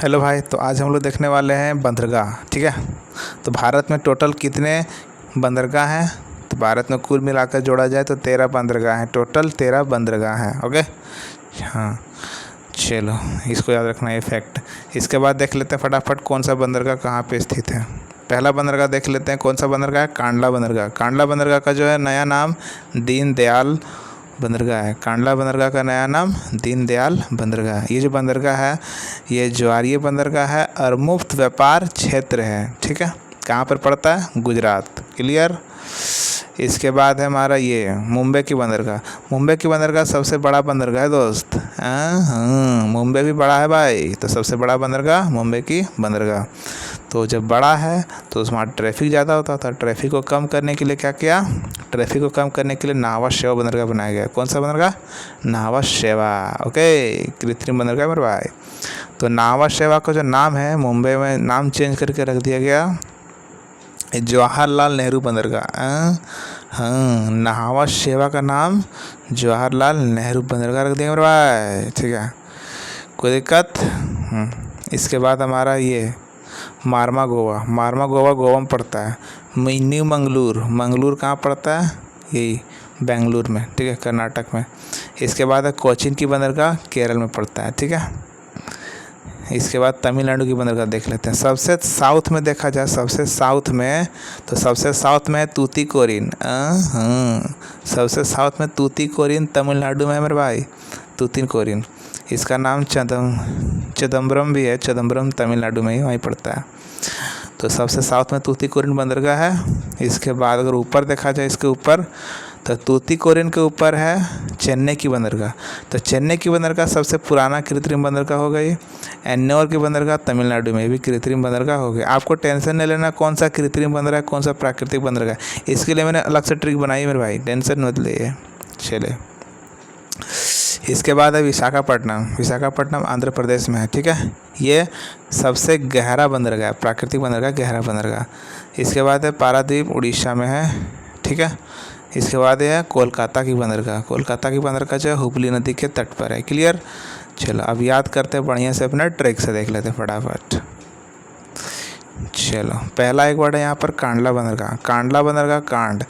Hello भाई, तो आज हम लोग देखने वाले हैं बंदरगाह। ठीक है, तो भारत में टोटल कितने बंदरगाह हैं? तो भारत में कुल मिलाकर जोड़ा जाए तो 13 बंदरगाह हैं। टोटल 13 बंदरगाह हैं। ओके, हाँ चलो, इसको याद रखना है फैक्ट। इसके बाद देख लेते हैं फटाफट कौन सा बंदरगाह कहाँ पे स्थित है। पहला बंदरगाह देख लेते हैं, कौन सा बंदरगाह है? कांडला बंदरगाह। कांडला बंदरगाह का जो है नया नाम दीनदयाल बंदरगाह है। कांडला बंदरगाह का नया नाम दीनदयाल बंदरगाह। ये जो बंदरगाह है ये ज्वारीय बंदरगाह है और मुफ्त व्यापार क्षेत्र है। ठीक है, कहाँ पर पड़ता है? गुजरात। क्लियर। इसके बाद है हमारा ये मुंबई की बंदरगाह। मुंबई की बंदरगाह सबसे बड़ा बंदरगाह है दोस्त। हाँ, मुंबई भी बड़ा है भाई, तो सबसे बड़ा बंदरगाह मुंबई की बंदरगाह। तो जब बड़ा है तो उसमें ट्रैफिक ज़्यादा होता था। ट्रैफिक को कम करने के लिए क्या किया? ट्रैफिक को कम करने के लिए नाहवा शेवा बंदरगाह बनाया गया। कौन सा बंदरगाह? नाहवा शेवा। ओके, कृत्रिम बंदरगाह मेरे भाई। तो नाहवा शेवा का जो नाम है मुंबई में नाम चेंज करके रख दिया गया जवाहरलाल नेहरू बंदरगाह। हाँ, नाहवा शेवा का नाम जवाहरलाल नेहरू बंदरगाह रख दिया मेरे भाई। ठीक है, कोई दिक्कत? इसके बाद हमारा ये मारमा गोवा। मारमा गोवा गोवा में पड़ता है। न्यू मंगलूर। मंगलूर कहाँ पड़ता है? यही बेंगलुरु में। ठीक है, कर्नाटक में। इसके बाद है कोचीन की बंदरगाह, केरल में पड़ता है। ठीक है, इसके बाद तमिलनाडु की बंदरगाह देख लेते हैं। सबसे साउथ में देखा जाए, सबसे साउथ में, तो सबसे साउथ में है तूतीकोरिन। सबसे साउथ में तूतीकोरिन तमिलनाडु में है मेरे भाई, तूतीकोरिन। इसका नाम चिदम्बरम भी है। चिदम्बरम तमिलनाडु में ही वहीं पड़ता है। तो सबसे साउथ में तूतीकोरिन बंदरगाह है। इसके बाद अगर ऊपर देखा जाए, इसके ऊपर तो तूतीकोरिन के ऊपर है चेन्नई की बंदरगाह। तो चेन्नई की बंदरगाह सबसे पुराना कृत्रिम बंदरगाह हो गई। एन्नौर की बंदरगाह तमिलनाडु में भी कृत्रिम बंदरगाह हो गई। आपको टेंशन नहीं लेना कौन सा कृत्रिम बंदरगाह कौन सा प्राकृतिक बंदरगाह, इसके लिए मैंने अलग से ट्रिक बनाई मेरे भाई, टेंशन मत लिए। चले, इसके बाद है विशाखापट्टनम। विशाखापट्टनम आंध्र प्रदेश में है। ठीक है, ये सबसे गहरा बंदरगाह है, प्राकृतिक बंदरगाह, गहरा बंदरगाह। इसके बाद है पारादीप, उड़ीसा में है। ठीक है, इसके बाद है कोलकाता की बंदरगाह। कोलकाता की बंदरगाह जो है हुगली नदी के तट पर है। क्लियर। चलो, अब याद करते हैं बढ़िया से, अपना ट्रिक से देख लेते हैं फटाफट। चलो, पहला एक वर्ड है यहाँ पर कांडला बंदरगाह। कांडला बंदरगाह, कांड।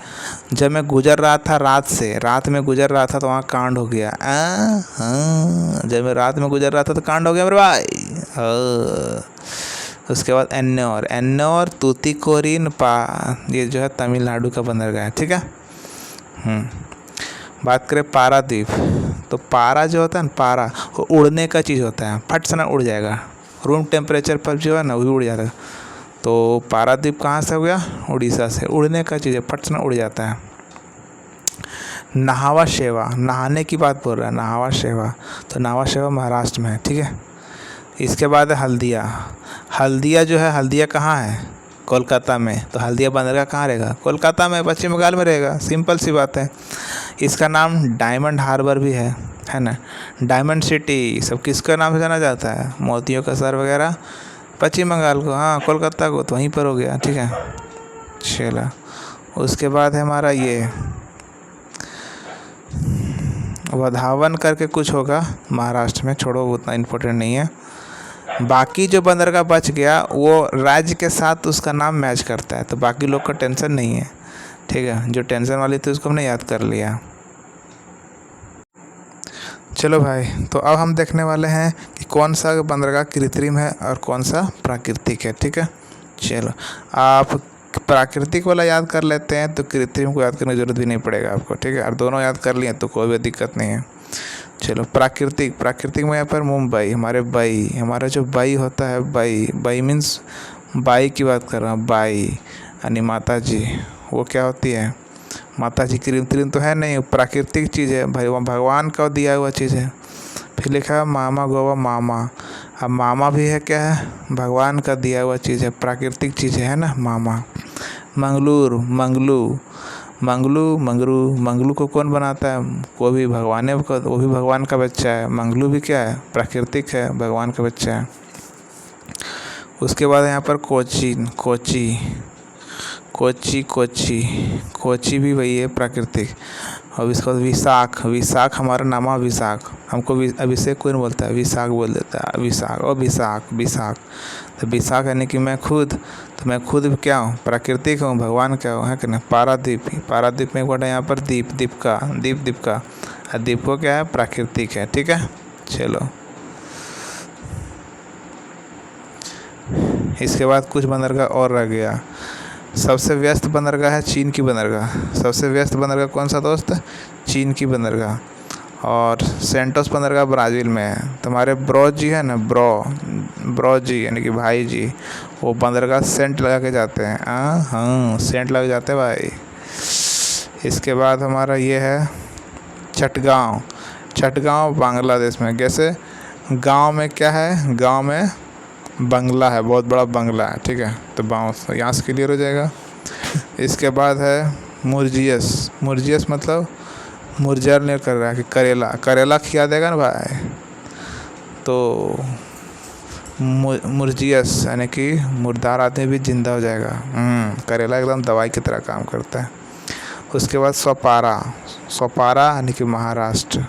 जब मैं गुजर रहा था रात से, रात में गुजर रहा था तो वहाँ कांड हो गया। जब मैं रात में गुजर रहा था तो कांड हो गया मेरे भाई। उसके बाद एन्नौर। एन्नौर तूतीकोरिन ये जो है तमिलनाडु का बंदरगाह है। ठीक है। बात करें पारादीप, तो पारा जो होता है ना, पारा वो उड़ने का चीज़ होता है, फट से ना उड़ जाएगा। रूम टेम्परेचर पर जो है ना वो भी उड़ जाता है। तो पारादीप कहाँ से हो गया? उड़ीसा से। उड़ने का चीज़ है, फट से ना उड़ जाता है। नाहवा शेवा, नहाने की बात बोल रहा है, नाहवा शेवा। तो नाहवा शेवा महाराष्ट्र में है। ठीक है, इसके बाद है हल्दिया। हल्दिया जो है, हल्दिया कहाँ है? कोलकाता में। तो हल्दिया बंदरगाह कहाँ रहेगा? कोलकाता में, पश्चिम बंगाल में रहेगा। सिंपल सी बात है। इसका नाम डायमंड हार्बर भी है ना। डायमंड सिटी सब किसका नाम से जाना जाता है? मोतियों का शहर वगैरह, पश्चिम बंगाल को। हाँ, कोलकाता को तो वहीं पर हो गया। ठीक है, चला। उसके बाद है हमारा ये वधावन करके कुछ होगा महाराष्ट्र में, छोड़ो उतना इम्पोर्टेंट नहीं है। बाकी जो बंदरगाह बच गया वो राज्य के साथ उसका नाम मैच करता है, तो बाकी लोग का टेंशन नहीं है। ठीक है, जो टेंशन वाली थी उसको हमने याद कर लिया। चलो भाई, तो अब हम देखने वाले हैं कि कौन सा बंदरगाह कृत्रिम है और कौन सा प्राकृतिक है। ठीक है, चलो, आप प्राकृतिक वाला याद कर लेते हैं तो कृत्रिम को याद करने की ज़रूरत भी नहीं पड़ेगा आपको। ठीक है, और दोनों याद कर लिए तो कोई भी दिक्कत नहीं है। चलो, प्राकृतिक में यहाँ पर मुंबई, हमारा जो बाई होता है, बाई मीन्स बाई की बात कर रहा हूँ। बाई यानी माता जी, वो क्या होती है? माता जी। कृत्रिम तो है नहीं, प्राकृतिक चीज़ है भाई, वो भगवान का दिया हुआ चीज़ है। फिर लिखा है मामा गोवा, मामा। अब मामा भी है, क्या है? भगवान का दिया हुआ चीज़ है, प्राकृतिक चीज़ है ना, मामा। मंगलूर, मंगलू को कौन बनाता है? वो भी भगवान का बच्चा है। मंगलू भी क्या है? प्राकृतिक है, भगवान का बच्चा है। उसके बाद यहाँ पर कोची भी वही है, प्राकृतिक। और इसके बाद विशाख, विशाख हमारा नाम है विशाख, हमको अभिषेक कोई नहीं बोलता है, विशाख बोल देता है, विशाख और विशाख विशाख। तो विशाख यानी कि मैं खुद, तो मैं खुद क्या हूँ, प्राकृतिक हूँ, भगवान क्या हूँ, है कि नहीं, पारादीप। पारादीप में एक वर्ड है यहाँ पर दीप, दीप का, दीप का, और दीप को क्या है, प्राकृतिक है। ठीक है, चलो इसके बाद कुछ बंदरगाह और रह गया। सबसे व्यस्त बंदरगाह है चीन की बंदरगाह। सबसे व्यस्त बंदरगाह कौन सा दोस्त? चीन की बंदरगाह। और सेंटोस बंदरगाह ब्राज़ील में है। तुम्हारे ब्रो जी है ना, ब्रो जी यानी कि भाई जी, वो बंदरगाह सेंट लगा के जाते हैं। हाँ सेंट लगा जाते हैं भाई। इसके बाद हमारा ये है चटगांव। चटगांव बांग्लादेश में। कैसे? गांव में क्या है, गांव में बंगला है, बहुत बड़ा बंगला है। ठीक है, तो यहाँ से क्लियर हो जाएगा। इसके बाद है मुर्जियस। मुर्जियस मतलब मुरझाने कर रहा है कि करेला, करेला खिला देगा ना भाई, तो मुर्जियस यानी कि मुर्दार आदमी भी जिंदा हो जाएगा। करेला एकदम दवाई की तरह काम करता है। उसके बाद सोपारा। सोपारा यानी कि महाराष्ट्र।